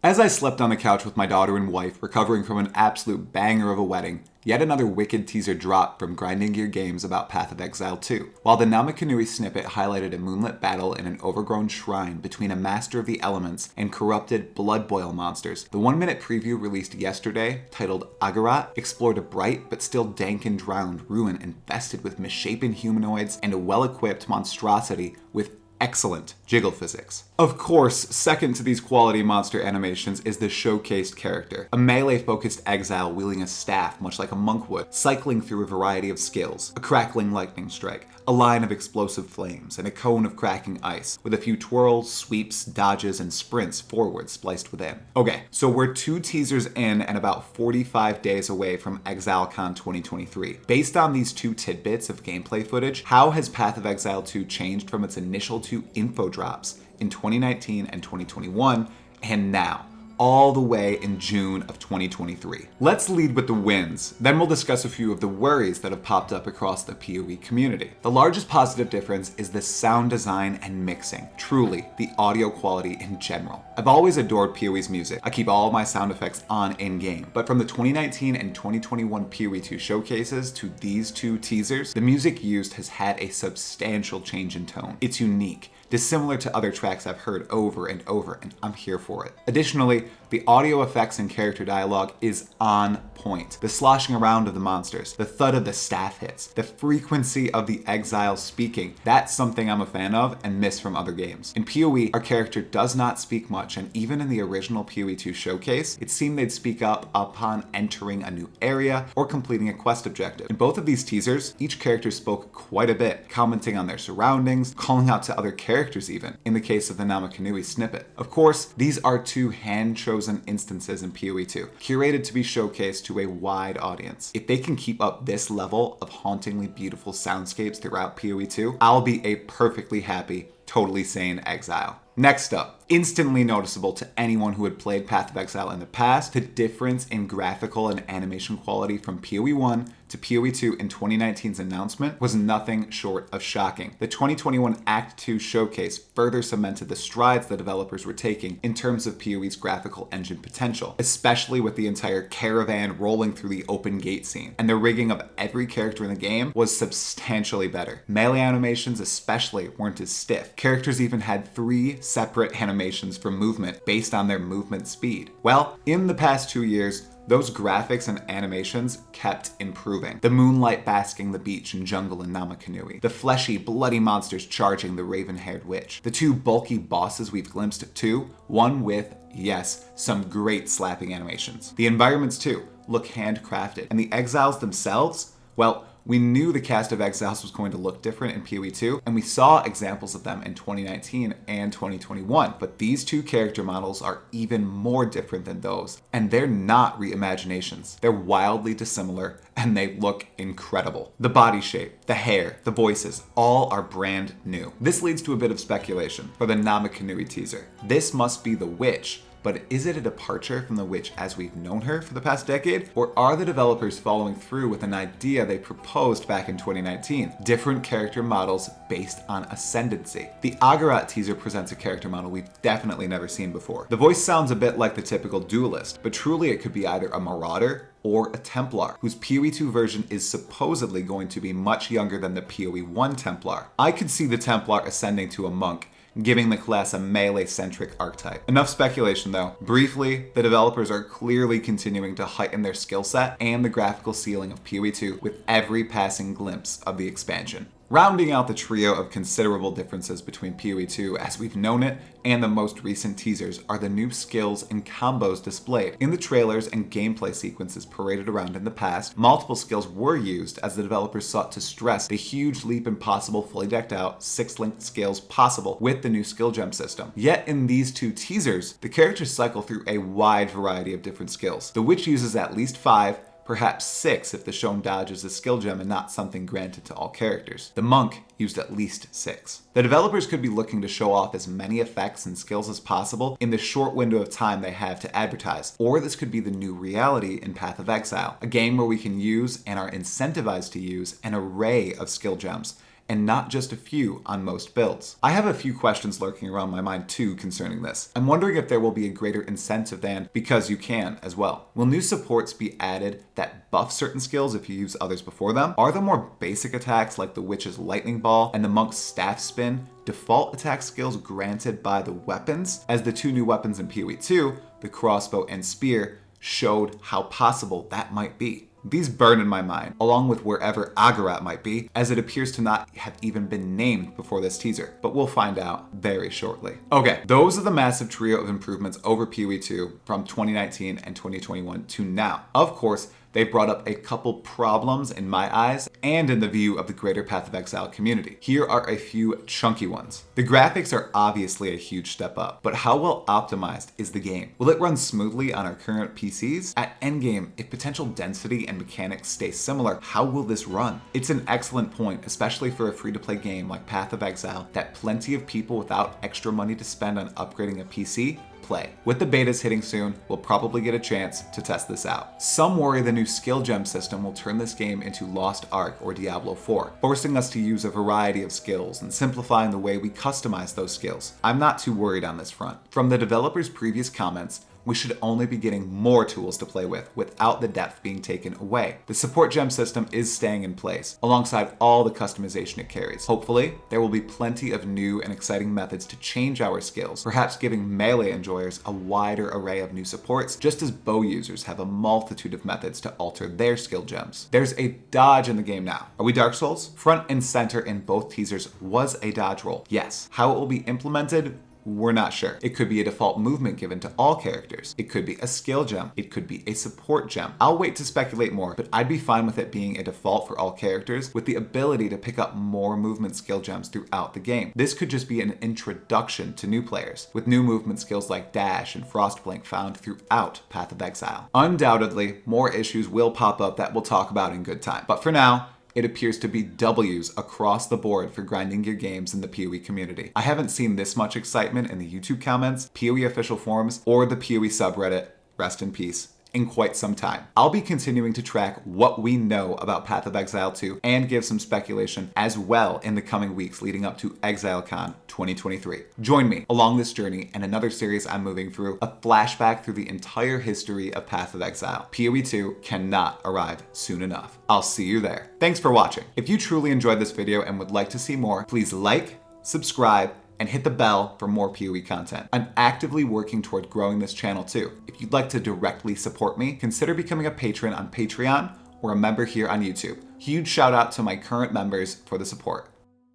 As I slept on the couch with my daughter and wife, recovering from an absolute banger of a wedding, yet another wicked teaser dropped from Grinding Gear Games about Path of Exile 2. While the Ngamakanui snippet highlighted a moonlit battle in an overgrown shrine between a master of the elements and corrupted blood boil monsters, the 1-minute preview released yesterday, titled Aggorat, explored a bright but still dank and drowned ruin infested with misshapen humanoids and a well-equipped monstrosity with excellent jiggle physics. Of course, second to these quality monster animations is the showcased character, a melee-focused exile wielding a staff much like a monk would, cycling through a variety of skills, a crackling lightning strike, a line of explosive flames, and a cone of cracking ice, with a few twirls, sweeps, dodges, and sprints forward spliced within. Okay, so we're 2 teasers in and about 45 days away from ExileCon 2023. Based on these 2 tidbits of gameplay footage, how has Path of Exile 2 changed from its initial 2 info drops in 2019 and 2021, and now, all the way in June of 2023. Let's lead with the wins, then we'll discuss a few of the worries that have popped up across the PoE community. The largest positive difference is the sound design and mixing, truly the audio quality in general. I've always adored PoE's music. I keep all my sound effects on in-game, but from the 2019 and 2021 PoE 2 showcases to these 2 teasers, the music used has had a substantial change in tone. It's unique, dissimilar to other tracks I've heard over and over, and I'm here for it. Additionally, the audio effects and character dialogue is on point. The sloshing around of the monsters, the thud of the staff hits, the frequency of the exile speaking, that's something I'm a fan of and miss from other games. In PoE, our character does not speak much, and even in the original PoE 2 showcase, it seemed they'd speak up upon entering a new area or completing a quest objective. In both of these teasers, each character spoke quite a bit, commenting on their surroundings, calling out to other characters even, in the case of the Ngamakanui snippet. Of course, these are 2 hand-chosen instances in PoE 2, curated to be showcased to a wide audience. If they can keep up this level of hauntingly beautiful soundscapes throughout PoE 2, I'll be a perfectly happy, totally sane exile. Next up, instantly noticeable to anyone who had played Path of Exile in the past, the difference in graphical and animation quality from PoE 1 to PoE 2 in 2019's announcement was nothing short of shocking. The 2021 Act 2 showcase further cemented the strides the developers were taking in terms of PoE's graphical engine potential, especially with the entire caravan rolling through the open gate scene, and the rigging of every character in the game was substantially better. Melee animations especially weren't as stiff. Characters even had 3 separate animations for movement based on their movement speed. Well, in the past 2 years, those graphics and animations kept improving. The moonlight basking the beach and jungle in Ngamakanui, the fleshy, bloody monsters charging the raven-haired witch, the 2 bulky bosses we've glimpsed too, one with, yes, some great slapping animations. The environments too look handcrafted, and the exiles themselves, well, we knew the cast of exiles was going to look different in PoE 2, and we saw examples of them in 2019 and 2021, but these 2 character models are even more different than those, and they're not reimaginations. They're wildly dissimilar, and they look incredible. The body shape, the hair, the voices, all are brand new. This leads to a bit of speculation for the Ngamakanui teaser. This must be the witch, but is it a departure from the witch as we've known her for the past decade? Or are the developers following through with an idea they proposed back in 2019? Different character models based on ascendancy. The Aggorat teaser presents a character model we've definitely never seen before. The voice sounds a bit like the typical duelist, but truly it could be either a marauder or a Templar, whose PoE 2 version is supposedly going to be much younger than the PoE 1 Templar. I could see the Templar ascending to a monk, giving the class a melee-centric archetype. Enough speculation though. Briefly, the developers are clearly continuing to heighten their skill set and the graphical ceiling of PoE 2 with every passing glimpse of the expansion. Rounding out the trio of considerable differences between PoE 2 as we've known it and the most recent teasers are the new skills and combos displayed. In the trailers and gameplay sequences paraded around in the past, multiple skills were used as the developers sought to stress the huge leap in possible fully decked out 6-linked skills possible with the new skill gem system. Yet in these 2 teasers, the characters cycle through a wide variety of different skills. The witch uses at least 5, perhaps 6 if the shown dodge is a skill gem and not something granted to all characters. The monk used at least 6. The developers could be looking to show off as many effects and skills as possible in the short window of time they have to advertise, or this could be the new reality in Path of Exile, a game where we can use and are incentivized to use an array of skill gems and not just a few on most builds. I have a few questions lurking around my mind too concerning this. I'm wondering if there will be a greater incentive than because you can as well. Will new supports be added that buff certain skills if you use others before them? Are the more basic attacks like the Witch's Lightning Ball and the Monk's Staff Spin default attack skills granted by the weapons, as the two new weapons in PoE 2, the crossbow and spear, showed how possible that might be? These burn in my mind, along with wherever Aggorat might be, as it appears to not have even been named before this teaser, but we'll find out very shortly. Okay, those are the massive trio of improvements over PoE 2 from 2019 and 2021 to now. Of course, they've brought up a couple problems in my eyes and in the view of the greater Path of Exile community. Here are a few chunky ones. The graphics are obviously a huge step up, but how well optimized is the game? Will it run smoothly on our current PCs? At endgame, if potential density and mechanics stay similar, how will this run? It's an excellent point, especially for a free-to-play game like Path of Exile, that plenty of people without extra money to spend on upgrading a PC play. With the betas hitting soon, we'll probably get a chance to test this out. Some worry the new skill gem system will turn this game into Lost Ark or Diablo 4, forcing us to use a variety of skills and simplifying the way we customize those skills. I'm not too worried on this front. From the developers' previous comments, we should only be getting more tools to play with without the depth being taken away. The support gem system is staying in place, alongside all the customization it carries. Hopefully, there will be plenty of new and exciting methods to change our skills, perhaps giving melee enjoyers a wider array of new supports, just as bow users have a multitude of methods to alter their skill gems. There's a dodge in the game now. Are we Dark Souls? Front and center in both teasers was a dodge roll. Yes. How it will be implemented? We're not sure. It could be a default movement given to all characters. It could be a skill gem. It could be a support gem. I'll wait to speculate more, but I'd be fine with it being a default for all characters with the ability to pick up more movement skill gems throughout the game. This could just be an introduction to new players, with new movement skills like dash and frostblink found throughout Path of Exile. Undoubtedly, more issues will pop up that we'll talk about in good time. But for now, it appears to be W's across the board for grinding gear games in the PoE community. I haven't seen this much excitement in the YouTube comments, PoE official forums, or the PoE subreddit, rest in peace, in quite some time. I'll be continuing to track what we know about Path of Exile 2 and give some speculation as well in the coming weeks leading up to ExileCon 2023. Join me along this journey and another series I'm moving through, a flashback through the entire history of Path of Exile. PoE 2 cannot arrive soon enough. I'll see you there. Thanks for watching. If you truly enjoyed this video and would like to see more, please like, subscribe, and hit the bell for more PoE content. I'm actively working toward growing this channel too. If you'd like to directly support me, consider becoming a patron on Patreon or a member here on YouTube. Huge shout out to my current members for the support.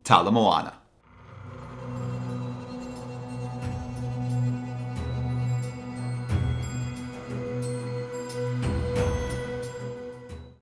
Tala Moana.